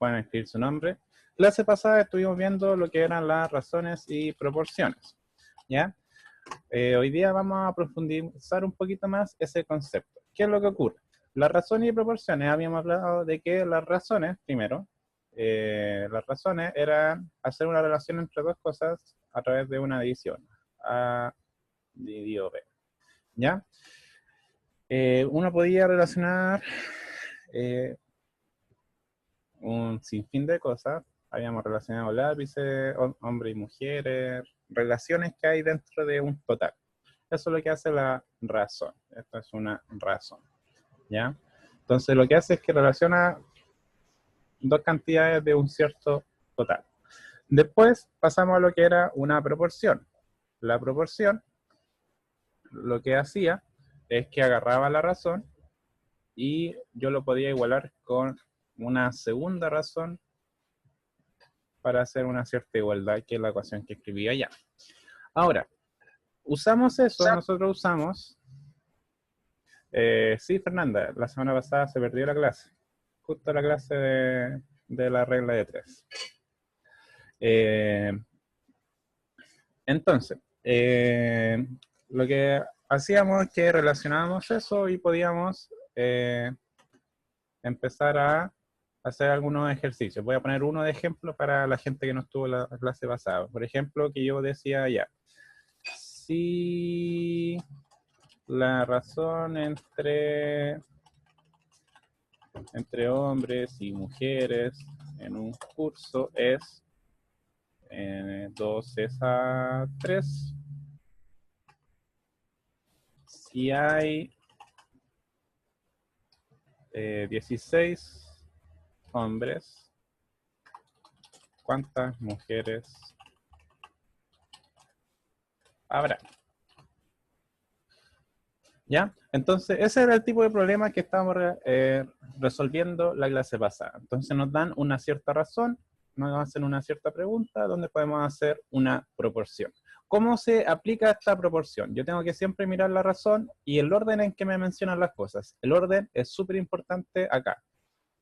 pueden escribir su nombre. La clase pasada estuvimos viendo lo que eran las razones y proporciones, ¿ya? Hoy día vamos a profundizar un poquito más ese concepto. ¿Qué es lo que ocurre? Las razones y proporciones, habíamos hablado de que las razones, primero, las razones eran hacer una relación entre dos cosas a través de una división. A dividido B, ¿ya? Uno podía relacionar un sinfín de cosas. Habíamos relacionado lápices, hombres y mujeres, relaciones que hay dentro de un total. Eso es lo que hace la razón. Esto es una razón, ¿ya? Entonces lo que hace es que relaciona dos cantidades de un cierto total. Después pasamos a lo que era una proporción. La proporción lo que hacía es que agarraba la razón y yo lo podía igualar con una segunda razón para hacer una cierta igualdad, que es la ecuación que escribí allá. Ahora, usamos eso, nosotros usamos... sí, Fernanda, la semana pasada se perdió la clase, justo la clase de la regla de 3. Entonces, lo que hacíamos es que relacionábamos eso y podíamos empezar a hacer algunos ejercicios. Voy a poner uno de ejemplo para la gente que no estuvo en la clase pasada. Por ejemplo, que yo decía ya, si la razón entre hombres y mujeres en un curso es 2 es a 3, si hay 16 hombres, ¿cuántas mujeres habrá? ¿Ya? Entonces, ese era el tipo de problema que estábamos resolviendo la clase pasada. Entonces nos dan una cierta razón, nos hacen una cierta pregunta donde podemos hacer una proporción. ¿Cómo se aplica esta proporción? Yo tengo que siempre mirar la razón y el orden en que me mencionan las cosas. El orden es súper importante acá.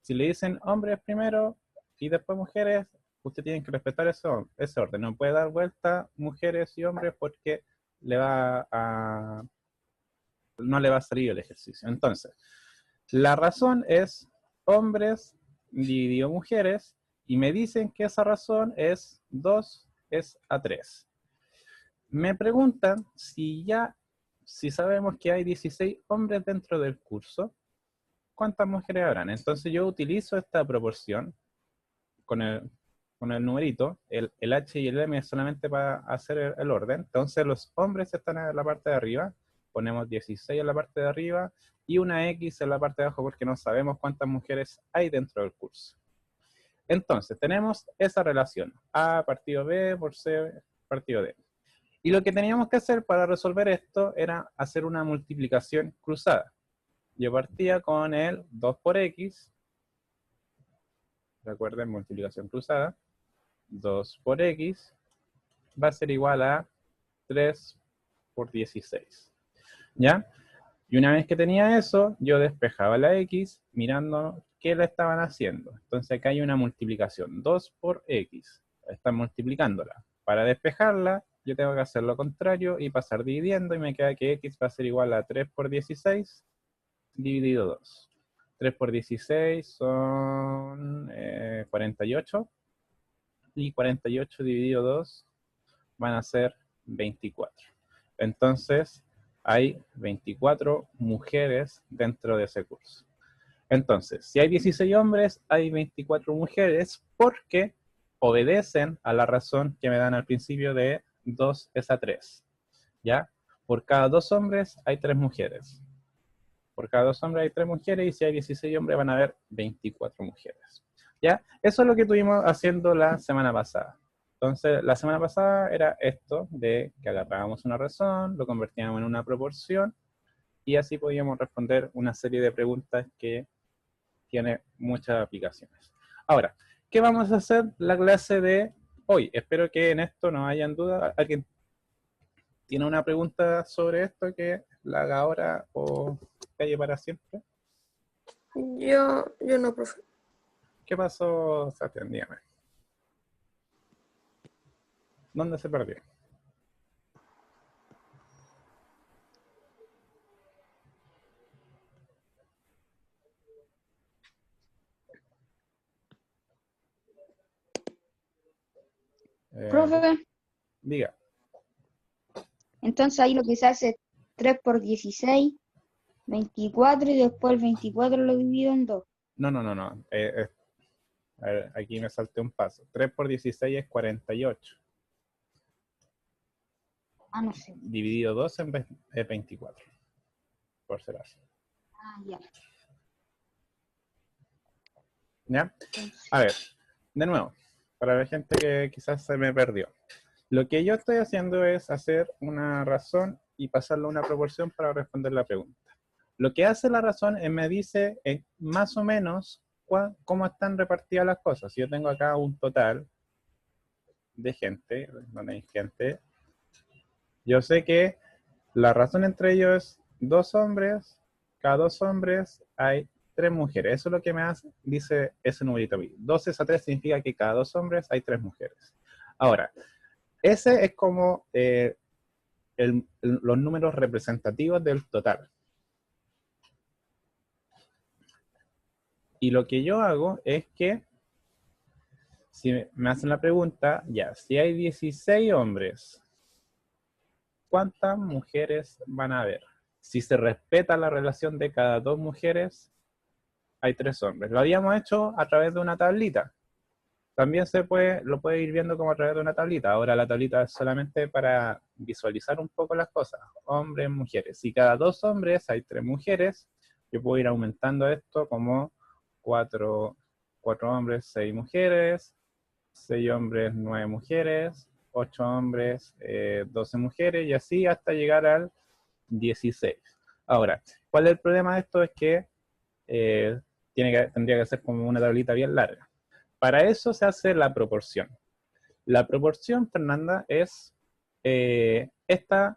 Si le dicen hombres primero y después mujeres, usted tiene que respetar ese orden. No puede dar vuelta mujeres y hombres porque no le va a salir el ejercicio. Entonces, la razón es hombres dividido mujeres y me dicen que esa razón es 2 es a 3. Me preguntan si sabemos que hay 16 hombres dentro del curso, ¿cuántas mujeres habrán? Entonces yo utilizo esta proporción con el numerito, el H y el M es solamente para hacer el orden. Entonces los hombres están en la parte de arriba, ponemos 16 en la parte de arriba y una X en la parte de abajo porque no sabemos cuántas mujeres hay dentro del curso. Entonces tenemos esa relación, A partido B por C partido D. Y lo que teníamos que hacer para resolver esto era hacer una multiplicación cruzada. Yo partía con el 2 por X, recuerden, multiplicación cruzada, 2 por X va a ser igual a 3 por 16. ¿Ya? Y una vez que tenía eso, yo despejaba la X mirando qué la estaban haciendo. Entonces acá hay una multiplicación, 2 por X. Están multiplicándola. Para despejarla, yo tengo que hacer lo contrario y pasar dividiendo y me queda que X va a ser igual a 3 por 16 dividido 2. 3 por 16 son 48. Y 48 dividido 2 van a ser 24. Entonces, hay 24 mujeres dentro de ese curso. Entonces, si hay 16 hombres, hay 24 mujeres porque obedecen a la razón que me dan al principio de 2 es a 3. ¿Ya? Por cada 2 hombres hay 3 mujeres. Por cada 2 hombres hay 3 mujeres y si hay 16 hombres van a haber 24 mujeres. ¿Ya? Eso es lo que estuvimos haciendo la semana pasada. Entonces, la semana pasada era esto, de que agarrábamos una razón, lo convertíamos en una proporción, y así podíamos responder una serie de preguntas que tiene muchas aplicaciones. Ahora, ¿qué vamos a hacer la clase de hoy? Espero que en esto no hayan dudas. ¿Alguien tiene una pregunta sobre esto que la haga ahora o calle para siempre? Yo no, profe. ¿Qué pasó, Sebastián? Dígame. ¿Dónde se perdió? Profe, Diga. entonces ahí lo que se hace es 3 por 16, 24 y después el 24 lo divido en 2. No. A ver, aquí me salté un paso. 3 por 16 es 48. Ah, no sé. Dividido 2 es 24. Por ser así. Ah, ya. ¿Ya? Entonces, A ver, de nuevo, para la gente que quizás se me perdió. Lo que yo estoy haciendo es hacer una razón y pasarlo a una proporción para responder la pregunta. Lo que hace la razón es me dice más o menos cómo están repartidas las cosas. Si yo tengo acá un total de gente, donde hay gente, yo sé que la razón entre ellos es 2 hombres, cada 2 hombres hay 3 mujeres. Eso es lo que me hace, dice ese numerito a mí. 12 a 3 significa que cada 2 hombres hay 3 mujeres. Ahora, ese es como los números representativos del total. Y lo que yo hago es que, si me hacen la pregunta, ya, si hay 16 hombres, ¿cuántas mujeres van a haber? Si se respeta la relación de cada 2 mujeres, hay 3 hombres. Lo habíamos hecho a través de una tablita. También lo puede ir viendo como a través de una tablita. Ahora la tablita es solamente para visualizar un poco las cosas. Hombres, mujeres. Si cada 2 hombres hay 3 mujeres, yo puedo ir aumentando esto como 4 hombres, 6 mujeres, 6 hombres, 9 mujeres, 8 hombres, 12 mujeres, y así hasta llegar al 16. Ahora, ¿cuál es el problema de esto? Es que tendría que ser como una tablita bien larga. Para eso se hace la proporción. La proporción, Fernanda, es esta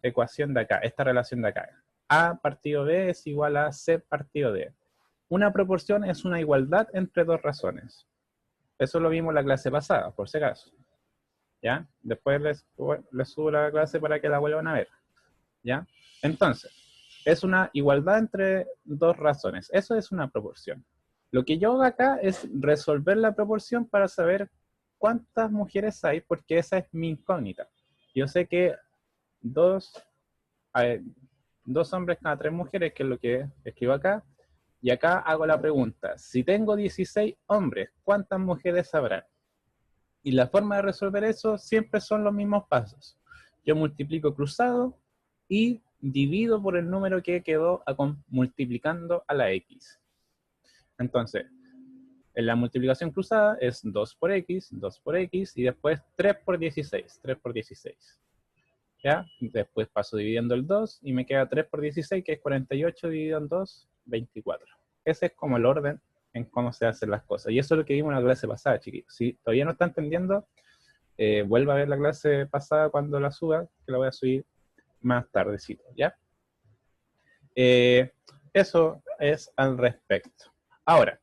ecuación de acá, esta relación de acá. A partido B es igual a C partido D. Una proporción es una igualdad entre 2 razones. Eso lo vimos en la clase pasada, por si acaso. ¿Ya? Después les subo la clase para que la vuelvan a ver. ¿Ya? Entonces, es una igualdad entre 2 razones. Eso es una proporción. Lo que yo hago acá es resolver la proporción para saber cuántas mujeres hay, porque esa es mi incógnita. Yo sé que 2 hombres cada 3 mujeres, que es lo que escribo acá, y acá hago la pregunta, si tengo 16 hombres, ¿cuántas mujeres habrá? Y la forma de resolver eso siempre son los mismos pasos. Yo multiplico cruzado y divido por el número que quedó multiplicando a la x. Entonces, en la multiplicación cruzada es 2 por x, 2 por x, y después 3 por 16, 3 por 16. ¿Ya? Después paso dividiendo el 2 y me queda 3 por 16, que es 48 dividido en 2, 24. Ese es como el orden en cómo se hacen las cosas. Y eso es lo que vimos en la clase pasada, chiquillos. Si todavía no está entendiendo, vuelva a ver la clase pasada cuando la suba, que la voy a subir más tardecito, ¿ya? Eso es al respecto. Ahora,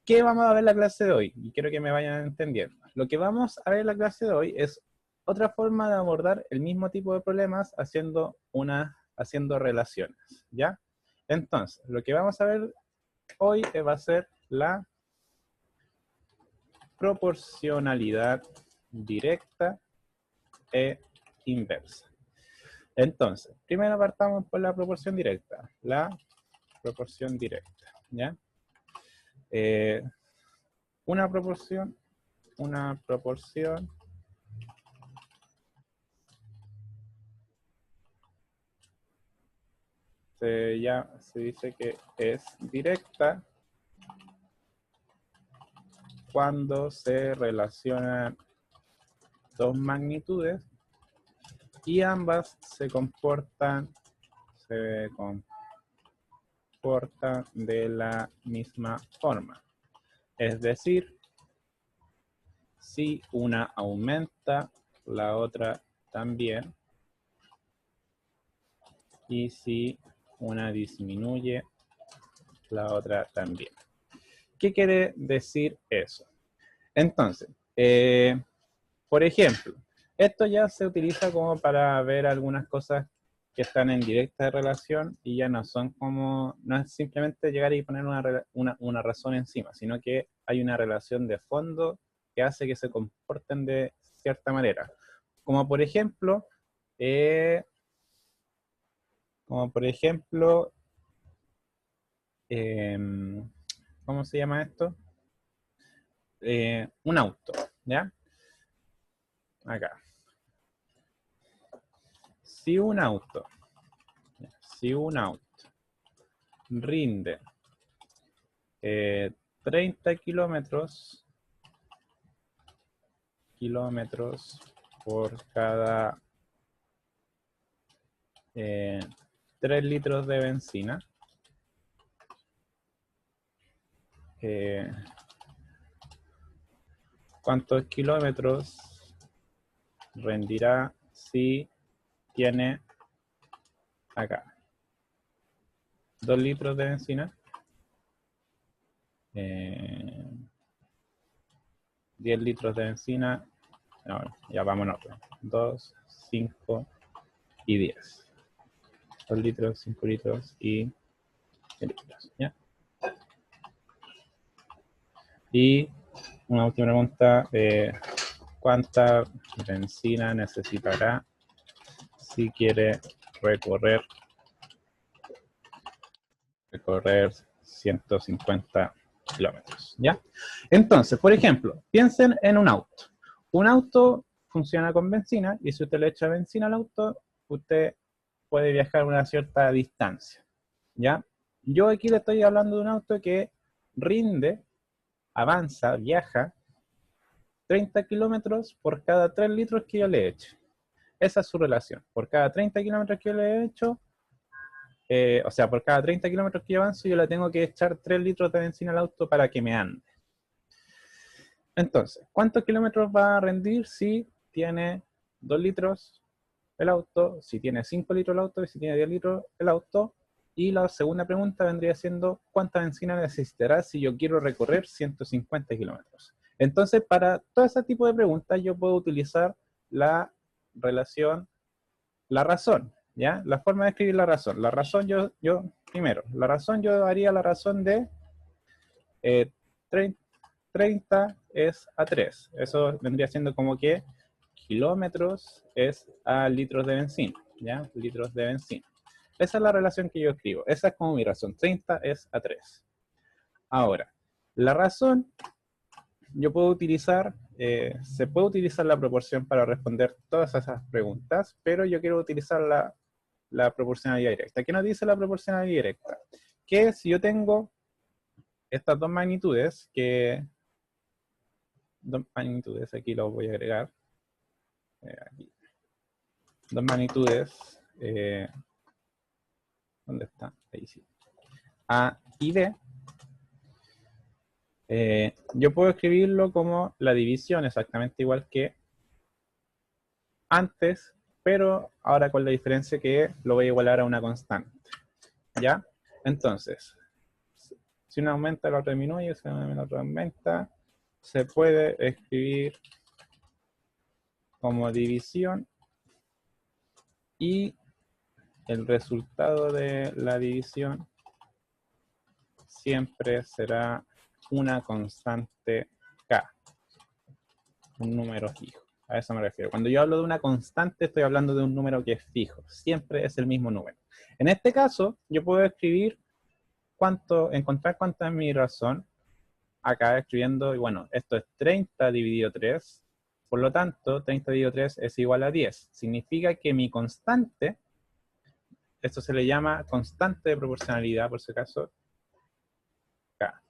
¿qué vamos a ver en la clase de hoy? Y quiero que me vayan entendiendo. Lo que vamos a ver en la clase de hoy es otra forma de abordar el mismo tipo de problemas haciendo relaciones, ¿ya? Entonces, lo que vamos a ver hoy va a ser la proporcionalidad directa e inversa. Entonces, primero partamos por la proporción directa. La proporción directa, ¿ya? Una proporción se dice que es directa cuando se relacionan 2 magnitudes y ambas se comportan de la misma forma. Es decir, si una aumenta, la otra también. Y si una disminuye, la otra también. ¿Qué quiere decir eso? Entonces, por ejemplo, esto ya se utiliza como para ver algunas cosas que están en directa relación y ya no son como, no es simplemente llegar y poner una razón encima, sino que hay una relación de fondo que hace que se comporten de cierta manera. Como por ejemplo, ¿cómo se llama esto? Un auto, ¿ya? Acá. Si un auto rinde 30 kilómetros por cada 3 litros de benzina, ¿cuántos kilómetros rendirá si tiene acá 2 litros de benzina, 10 litros de benzina, no, ya vámonos, 2, 5 y 10. 2 litros, 5 litros y 10 litros, ¿ya? Y una última pregunta, ¿cuánta benzina necesitará si quiere recorrer 150 kilómetros, ¿ya? Entonces, por ejemplo, piensen en un auto. Un auto funciona con benzina y si usted le echa benzina al auto, usted puede viajar una cierta distancia, ¿ya? Yo aquí le estoy hablando de un auto que rinde, avanza, viaja 30 kilómetros por cada 3 litros que yo le eche. Esa es su relación. Por cada 30 kilómetros que yo le he hecho, o sea, por cada 30 kilómetros que yo avanzo, yo le tengo que echar 3 litros de benzina al auto para que me ande. Entonces, ¿cuántos kilómetros va a rendir si tiene 2 litros el auto, si tiene 5 litros el auto y si tiene 10 litros el auto? Y la segunda pregunta vendría siendo, ¿cuánta benzina necesitará si yo quiero recorrer 150 kilómetros? Entonces, para todo ese tipo de preguntas, yo puedo utilizar la relación, la razón, ¿ya? La forma de escribir la razón. La razón primero, la razón yo haría la razón de 30 es a 3. Eso vendría siendo como que kilómetros es a litros de benzina, ¿ya? Litros de benzina. Esa es la relación que yo escribo. Esa es como mi razón. 30 es a 3. Ahora, la razón, yo puedo utilizar, se puede utilizar la proporción para responder todas esas preguntas, pero yo quiero utilizar la proporcionalidad directa. ¿Qué nos dice la proporcionalidad directa? Que si yo tengo estas dos magnitudes, aquí lo voy a agregar, aquí. Dos magnitudes, ¿dónde está? Ahí sí. A y B, yo puedo escribirlo como la división exactamente igual que antes, pero ahora con la diferencia que lo voy a igualar a una constante, ¿ya? Entonces, si uno aumenta, el otro disminuye, si el otro aumenta, se puede escribir como división y el resultado de la división siempre será una constante K, un número fijo. A eso me refiero. Cuando yo hablo de una constante, estoy hablando de un número que es fijo. Siempre es el mismo número. En este caso, yo puedo escribir encontrar cuánta es mi razón, acá escribiendo, y bueno, esto es 30 dividido 3, por lo tanto, 30 dividido 3 es igual a 10. Significa que mi constante, esto se le llama constante de proporcionalidad, por si acaso, K.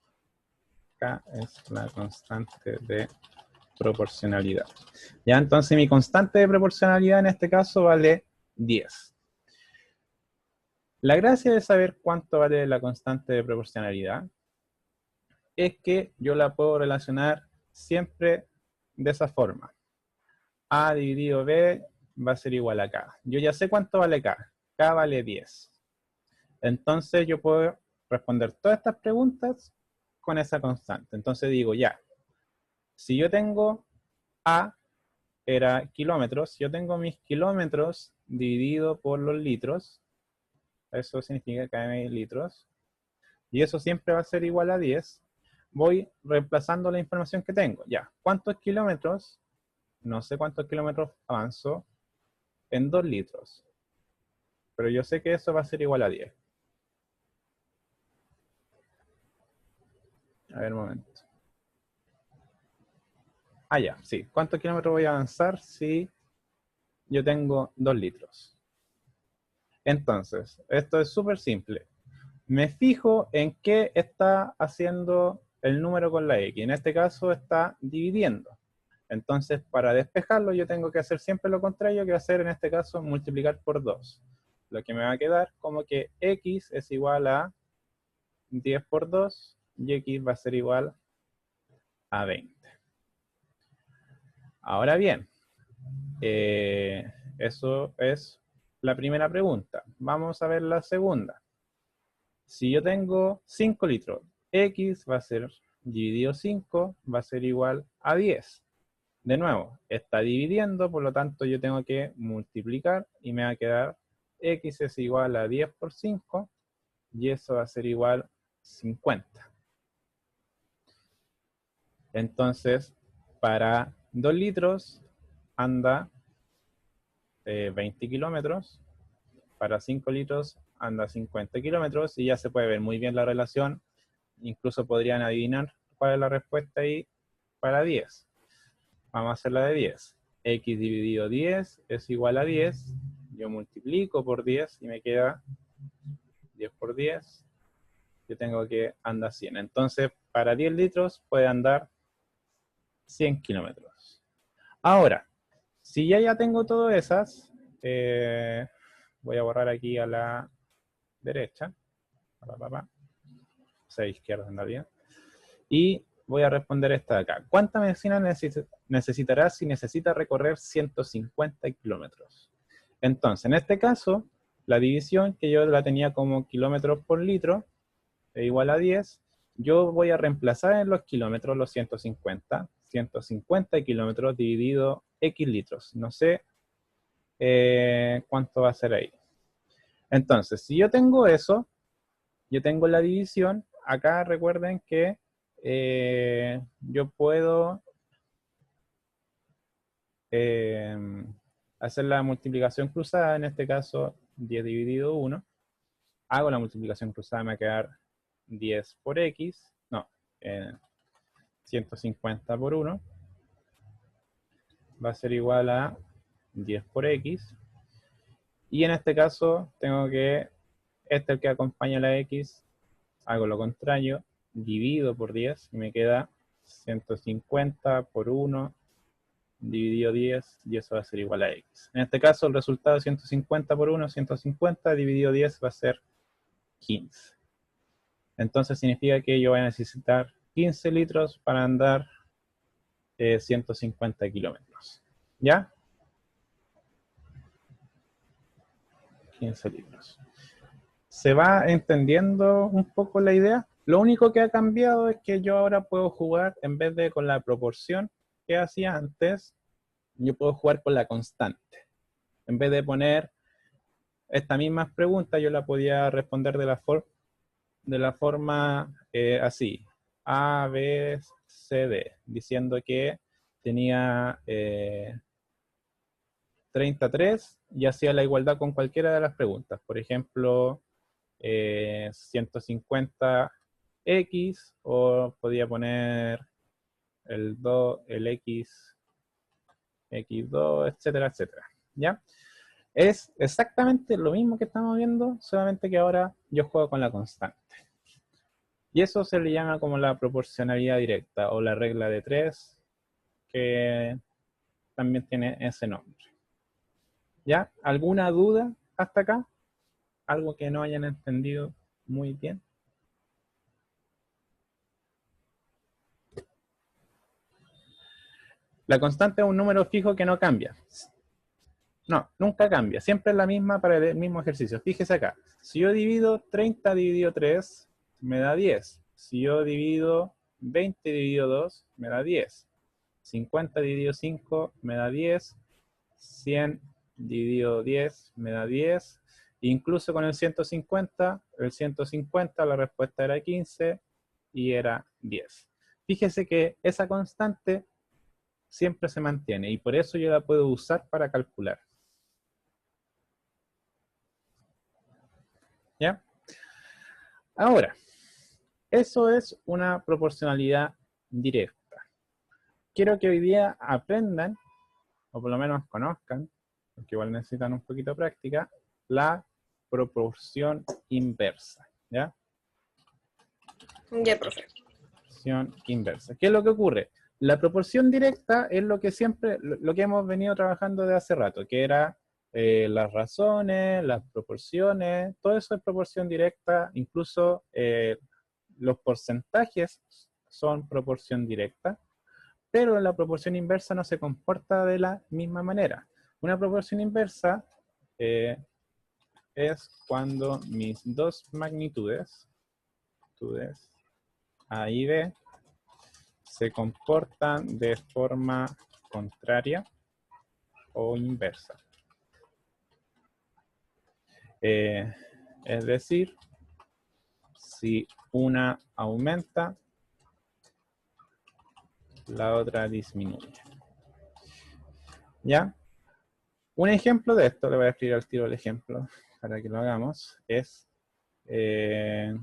K es la constante de proporcionalidad. Ya, entonces mi constante de proporcionalidad en este caso vale 10. La gracia de saber cuánto vale la constante de proporcionalidad es que yo la puedo relacionar siempre de esa forma. A dividido B va a ser igual a K. Yo ya sé cuánto vale K. K vale 10. Entonces yo puedo responder todas estas preguntas con esa constante. Entonces digo, ya, si yo tengo A era kilómetros, yo tengo mis kilómetros dividido por los litros, eso significa que hay litros, y eso siempre va a ser igual a 10, voy reemplazando la información que tengo. Ya, ¿cuántos kilómetros? No sé cuántos kilómetros avanzo en 2 litros, pero yo sé que eso va a ser igual a 10. A ver, un momento. Ah, ya, sí. ¿Cuántos kilómetros voy a avanzar si yo tengo 2 litros? Entonces, esto es súper simple. Me fijo en qué está haciendo el número con la X. En este caso está dividiendo. Entonces, para despejarlo, yo tengo que hacer siempre lo contrario, que va a ser en este caso multiplicar por 2. Lo que me va a quedar como que X es igual a 10 por 2 y X va a ser igual a 20. Ahora bien, eso es la primera pregunta. Vamos a ver la segunda. Si yo tengo 5 litros, X va a ser dividido 5, va a ser igual a 10. De nuevo, está dividiendo, por lo tanto yo tengo que multiplicar y me va a quedar X es igual a 10 por 5 y eso va a ser igual a 50. Entonces, para 2 litros anda 20 kilómetros, para 5 litros anda 50 kilómetros y ya se puede ver muy bien la relación. Incluso podrían adivinar cuál es la respuesta ahí para 10. Vamos a hacer la de 10. X dividido 10 es igual a 10. Yo multiplico por 10 y me queda 10 por 10. Yo tengo que andar 100. Entonces, para 10 litros puede andar 100 kilómetros. Ahora, si ya tengo todas esas, voy a borrar aquí a la derecha. O sea, izquierda anda bien. Y voy a responder esta de acá. ¿Cuánta medicina necesitará si necesita recorrer 150 kilómetros? Entonces, en este caso, la división que yo la tenía como kilómetros por litro, es igual a 10, yo voy a reemplazar en los kilómetros los 150. 150 kilómetros dividido X litros. No sé cuánto va a ser ahí. Entonces, si yo tengo eso, yo tengo la división. Acá recuerden que yo puedo hacer la multiplicación cruzada, en este caso 10 dividido 1. Hago la multiplicación cruzada, me va a quedar 10 por X, no, 150 por 1. Va a ser igual a 10 por X. Y en este caso tengo que, este es el que acompaña a la X, hago lo contrario, divido por 10 y me queda 150 por 1 dividido 10 y eso va a ser igual a X. En este caso el resultado de 150 por 1, 150 dividido 10 va a ser 15. Entonces significa que yo voy a necesitar 15 litros para andar 150 kilómetros. ¿Ya? 15 litros. ¿Se va entendiendo un poco la idea? Lo único que ha cambiado es que yo ahora puedo jugar, en vez de con la proporción que hacía antes, yo puedo jugar con la constante. En vez de poner estas mismas preguntas, yo la podía responder de la forma así. A, B, C, D. Diciendo que tenía 33 y hacía la igualdad con cualquiera de las preguntas. Por ejemplo, 150x, o podía poner el 2, el x, x2, etcétera, etcétera. ¿Ya? Es exactamente lo mismo que estamos viendo, solamente que ahora yo juego con la constante. Y eso se le llama como la proporcionalidad directa o la regla de 3, que también tiene ese nombre. ¿Ya? ¿Alguna duda hasta acá? ¿Algo que no hayan entendido muy bien? La constante es un número fijo que no cambia. No, nunca cambia. Siempre es la misma para el mismo ejercicio. Fíjese acá. Si yo divido 30 dividido 3, me da 10. Si yo divido 20 dividido 2, me da 10. 50 dividido 5 me da 10. 100 dividido 10 me da 10. Incluso con el 150 la respuesta era 15 y era 10. Fíjese que esa constante siempre se mantiene y por eso yo la puedo usar para calcular. ¿Ya? Ahora, eso es una proporcionalidad directa. Quiero que hoy día aprendan, o por lo menos conozcan, porque igual necesitan un poquito de práctica, la proporción inversa. ¿Ya? Ya, profe. Proporción inversa. ¿Qué es lo que ocurre? La proporción directa es lo que siempre, lo que hemos venido trabajando de hace rato, que era las razones, las proporciones, todo eso es proporción directa, incluso los porcentajes son proporción directa, pero la proporción inversa no se comporta de la misma manera. Una proporción inversa es cuando mis dos magnitudes, A y B, se comportan de forma contraria o inversa. Es decir, si una aumenta, la otra disminuye. ¿Ya? Un ejemplo de esto, le voy a escribir al tiro el ejemplo para que lo hagamos, es, de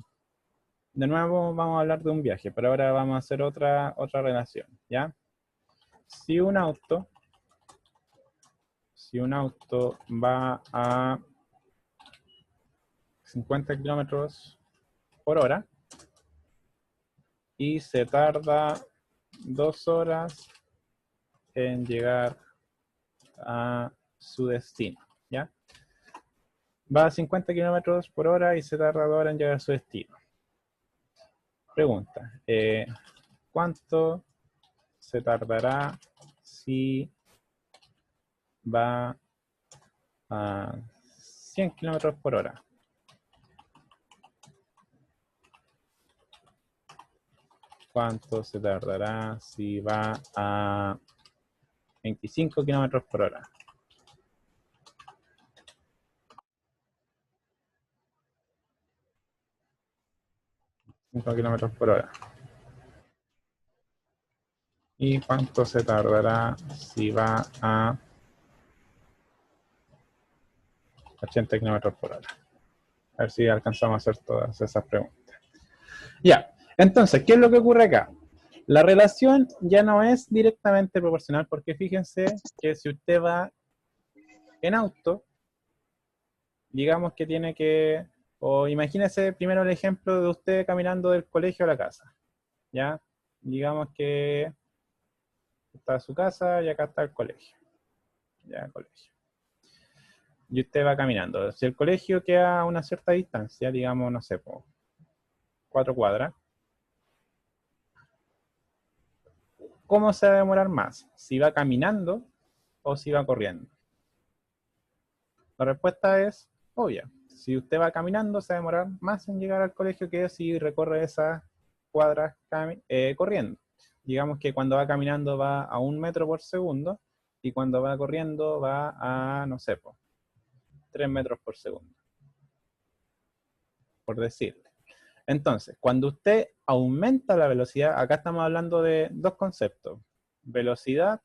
nuevo vamos a hablar de un viaje, pero ahora vamos a hacer otra relación, ¿ya? Si un auto va a 50 kilómetros por hora y se tarda 2 horas en llegar a su destino, ¿ya? Va a 50 kilómetros por hora y se tarda 2 horas en llegar a su destino. Pregunta, ¿cuánto se tardará si va a 100 kilómetros por hora? ¿Cuánto se tardará si va a 25 kilómetros por hora? 5 kilómetros por hora. ¿Y cuánto se tardará si va a 80 kilómetros por hora? A ver si alcanzamos a hacer todas esas preguntas. Ya, entonces, ¿qué es lo que ocurre acá? La relación ya no es directamente proporcional, porque fíjense que si usted va en auto, digamos que tiene que, o imagínese primero el ejemplo de usted caminando del colegio a la casa, ¿ya? Digamos que está su casa y acá está el colegio, ya, colegio. Y usted va caminando. Si el colegio queda a una cierta distancia, digamos, no sé, 4 cuadras, ¿cómo se va a demorar más? ¿Si va caminando o si va corriendo? La respuesta es obvia. Si usted va caminando, se va a demorar más en llegar al colegio que si recorre esas cuadras corriendo. Digamos que cuando va caminando va a 1 metro por segundo y cuando va corriendo va a, no sé, 3 metros por segundo. Por decirle. Entonces, cuando usted aumenta la velocidad, acá estamos hablando de dos conceptos. Velocidad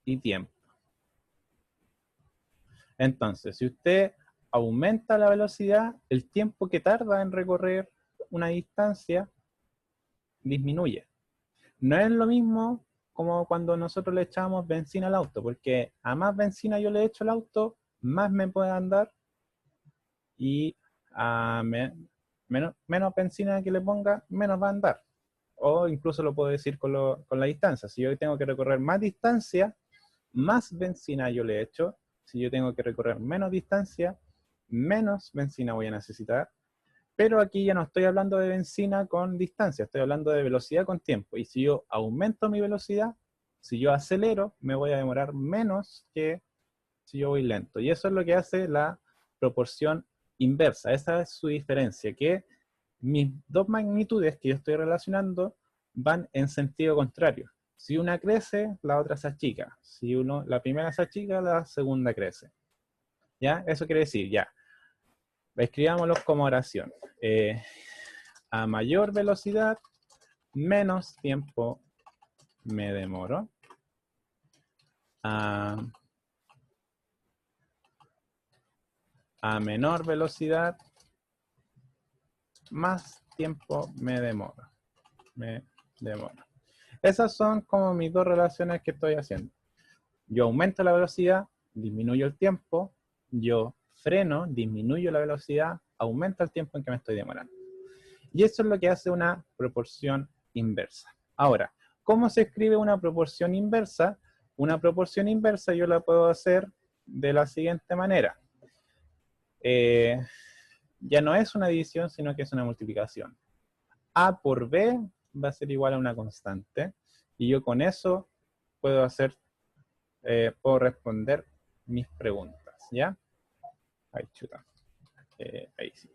y tiempo. Entonces, si usted aumenta la velocidad, el tiempo que tarda en recorrer una distancia disminuye. No es lo mismo como cuando nosotros le echamos benzina al auto, porque a más benzina yo le echo al auto, más me puede andar y a menos benzina que le ponga, menos va a andar. O incluso lo puedo decir con la distancia. Si yo tengo que recorrer más distancia, más benzina yo le echo. Si yo tengo que recorrer menos distancia, menos benzina voy a necesitar. Pero aquí ya no estoy hablando de benzina con distancia, estoy hablando de velocidad con tiempo. Y si yo aumento mi velocidad, si yo acelero, me voy a demorar menos que si yo voy lento. Y eso es lo que hace la proporción inversa. Esa es su diferencia, que mis dos magnitudes que yo estoy relacionando van en sentido contrario. Si una crece, la otra se achica. Si la primera se achica, la segunda crece. ¿Ya? Eso quiere decir, ya. Escribámoslo como oración. A mayor velocidad, menos tiempo me demoro. A menor velocidad, más tiempo me demoro. Esas son como mis dos relaciones que estoy haciendo. Yo aumento la velocidad, disminuyo el tiempo. Yo freno, disminuyo la velocidad, aumenta el tiempo en que me estoy demorando. Y eso es lo que hace una proporción inversa. Ahora, ¿cómo se escribe una proporción inversa? Una proporción inversa yo la puedo hacer de la siguiente manera. Ya no es una división, sino que es una multiplicación. A por B va a ser igual a una constante. Y yo con eso puedo responder mis preguntas, ¿ya? Ay, chuta. Ahí sí.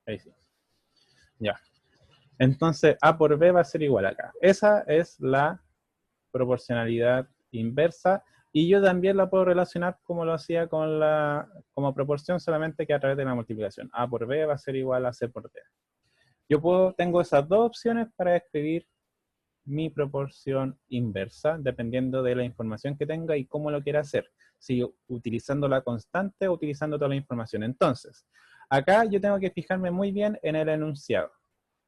Ahí sí. Ya. Entonces, A por B va a ser igual acá. Esa es la proporcionalidad inversa. Y yo también la puedo relacionar como lo hacía como proporción, solamente que a través de la multiplicación. A por B va a ser igual a C por D. Tengo esas dos opciones para escribir mi proporción inversa, dependiendo de la información que tenga y cómo lo quiera hacer. Si utilizando la constante o utilizando toda la información. Entonces, acá yo tengo que fijarme muy bien en el enunciado.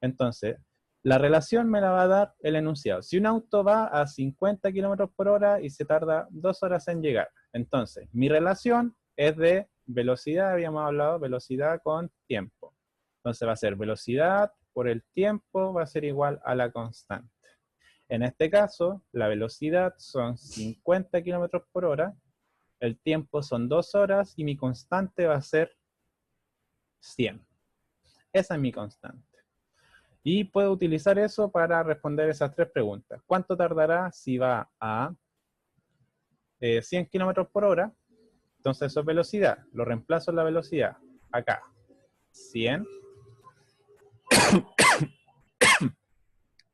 Entonces, la relación me la va a dar el enunciado. Si un auto va a 50 km por hora y se tarda 2 horas en llegar, entonces, mi relación es de velocidad, habíamos hablado, velocidad con tiempo. Entonces va a ser velocidad por el tiempo, va a ser igual a la constante. En este caso, la velocidad son 50 km por hora, el tiempo son 2 horas y mi constante va a ser 100. Esa es mi constante. Y puedo utilizar eso para responder esas tres preguntas. ¿Cuánto tardará si va a 100 km por hora? Entonces eso es velocidad. Lo reemplazo en la velocidad. Acá. 100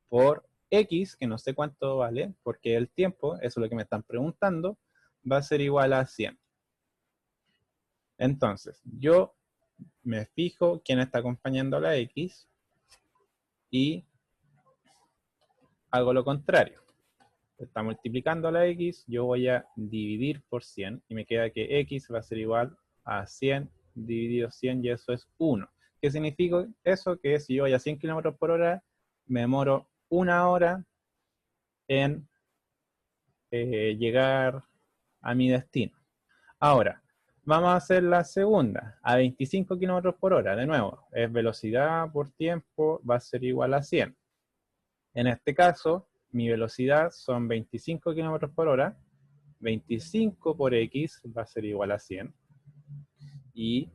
por X, que no sé cuánto vale, porque el tiempo, eso es lo que me están preguntando, va a ser igual a 100. Entonces, yo me fijo quién está acompañando a la X y hago lo contrario. Está multiplicando a la X, yo voy a dividir por 100 y me queda que X va a ser igual a 100 dividido 100 y eso es 1. ¿Qué significa eso? Que si yo voy a 100 km por hora, me demoro 1 hora en llegar a mi destino. Ahora, vamos a hacer la segunda, a 25 km por hora, de nuevo, es velocidad por tiempo, va a ser igual a 100. En este caso, mi velocidad son 25 km por hora, 25 por X va a ser igual a 100. Y,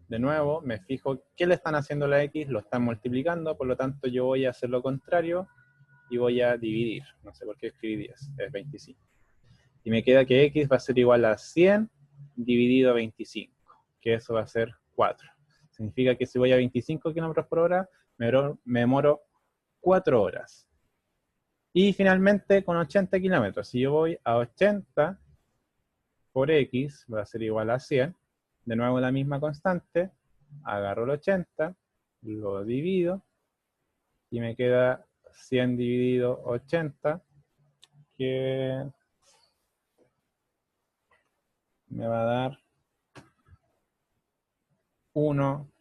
de nuevo, me fijo qué le están haciendo a la X, lo están multiplicando, por lo tanto yo voy a hacer lo contrario y voy a dividir. No sé por qué escribí 10, es 25. Y me queda que X va a ser igual a 100 dividido 25, que eso va a ser 4. Significa que si voy a 25 km por hora, me demoro 4 horas. Y finalmente con 80 kilómetros, si yo voy a 80 por X, va a ser igual a 100. De nuevo la misma constante, agarro el 80, lo divido, y me queda 100 dividido 80, que me va a dar 1,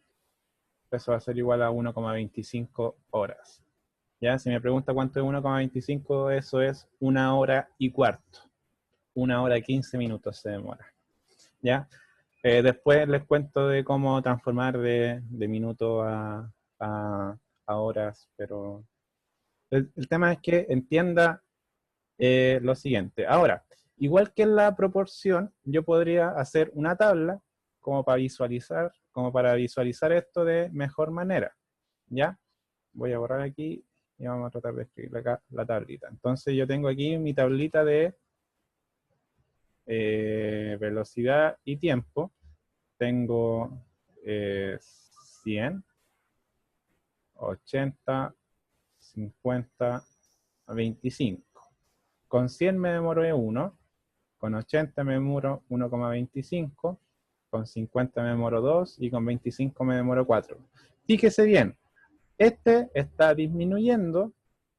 eso va a ser igual a 1,25 horas. ¿Ya? Si me pregunta cuánto es 1,25, eso es 1 hora y cuarto. 1 hora y 15 minutos se demora. ¿Ya? Después les cuento de cómo transformar de minuto a horas, pero el tema es que entienda lo siguiente. Ahora, igual que en la proporción, yo podría hacer una tabla como para visualizar como para visualizar esto de mejor manera. ¿Ya? Voy a borrar aquí y vamos a tratar de escribir acá la tablita. Entonces yo tengo aquí mi tablita de velocidad y tiempo. Tengo 100, 80, 50, 25. Con 100 me demoro 1, con 80 me demoro 1,25, con 50 me demoro 2 y con 25 me demoro 4. Fíjese bien, este está disminuyendo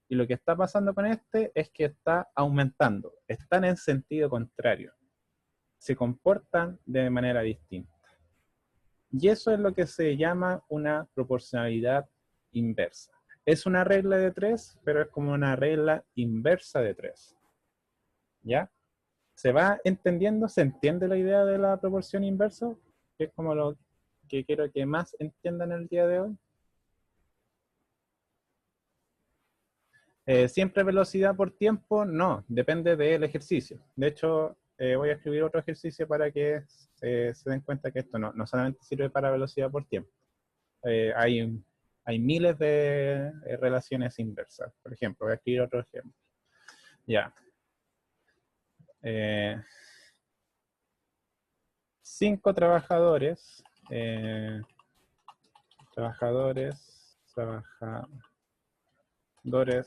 y lo que está pasando con este es que está aumentando. Están en sentido contrario. Se comportan de manera distinta. Y eso es lo que se llama una proporcionalidad inversa. Es una regla de 3, pero es como una regla inversa de 3. ¿Ya? ¿Se va entendiendo? ¿Se entiende la idea de la proporción inversa? Que es como lo que quiero que más entiendan el día de hoy. Siempre velocidad por tiempo, no, depende del ejercicio. De hecho, voy a escribir otro ejercicio para que se den cuenta que esto no solamente sirve para velocidad por tiempo. Hay miles de relaciones inversas. Por ejemplo, voy a escribir otro ejemplo. Ya. 5 trabajadores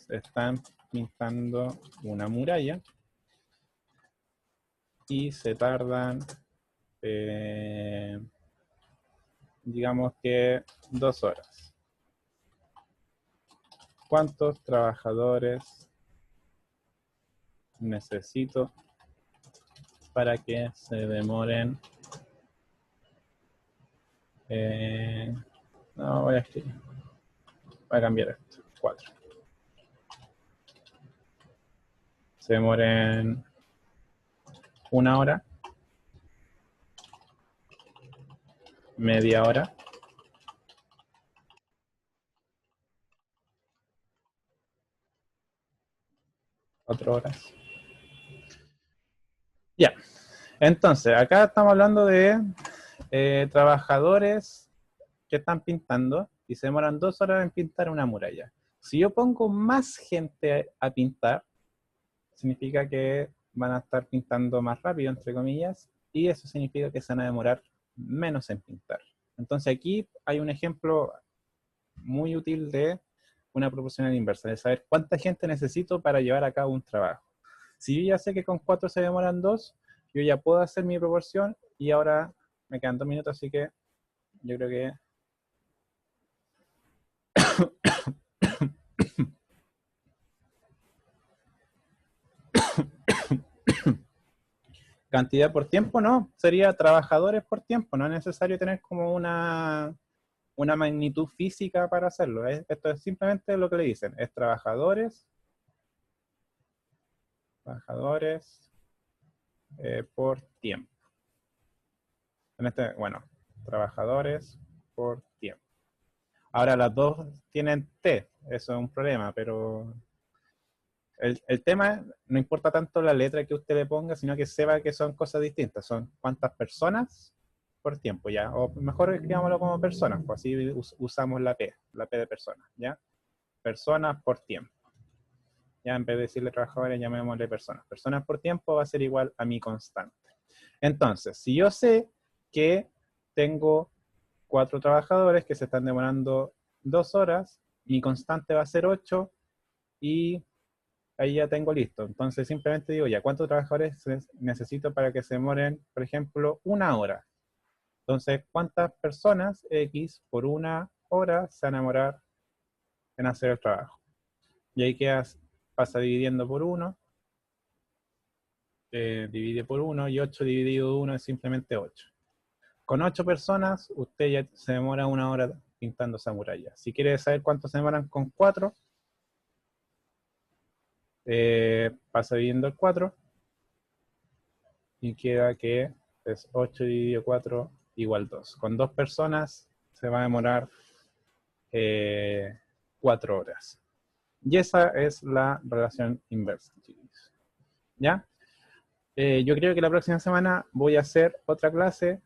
están pintando una muralla y se tardan, digamos que 2 horas. ¿Cuántos trabajadores necesito para que se demoren? No, voy a cambiar esto. 4. Se demoren 1 hora, media hora, 4 horas. Ya, entonces, acá estamos hablando de trabajadores que están pintando y se demoran 2 horas en pintar una muralla. Si yo pongo más gente a pintar, significa que van a estar pintando más rápido, entre comillas, y eso significa que se van a demorar menos en pintar. Entonces aquí hay un ejemplo muy útil de una proporcional inversa, de saber cuánta gente necesito para llevar a cabo un trabajo. Si yo ya sé que con 4 se demoran 2, yo ya puedo hacer mi proporción y ahora me quedan 2 minutos, así que yo creo que cantidad por tiempo no, sería trabajadores por tiempo, no es necesario tener como una magnitud física para hacerlo. Esto es simplemente lo que le dicen, es trabajadores por tiempo. Bueno, trabajadores por tiempo. Ahora las dos tienen T, eso es un problema, pero el tema no importa tanto la letra que usted le ponga, sino que sepa que son cosas distintas. Son cuántas personas por tiempo, ¿ya? O mejor escribámoslo como personas, pues así usamos la P de personas, ¿ya? Personas por tiempo. Ya en vez de decirle trabajadores, llamémosle personas. Personas por tiempo va a ser igual a mi constante. Entonces, si yo sé que tengo 4 trabajadores que se están demorando 2 horas, mi constante va a ser 8 y ahí ya tengo listo. Entonces simplemente digo ya, ¿cuántos trabajadores necesito para que se demoren, por ejemplo, 1 hora? Entonces, ¿cuántas personas X por 1 hora se van a demorar en hacer el trabajo? Y ahí pasa dividiendo por 1, divide por 1 y 8 dividido 1 es simplemente 8. Con 8 personas, usted ya se demora 1 hora pintando esa muralla. Si quiere saber cuánto se demoran con 4, pasa dividiendo el 4 y queda que es 8 dividido 4 igual 2. Con 2 personas se va a demorar 4 horas. Y esa es la relación inversa, chicos. ¿Ya? Yo creo que la próxima semana voy a hacer otra clase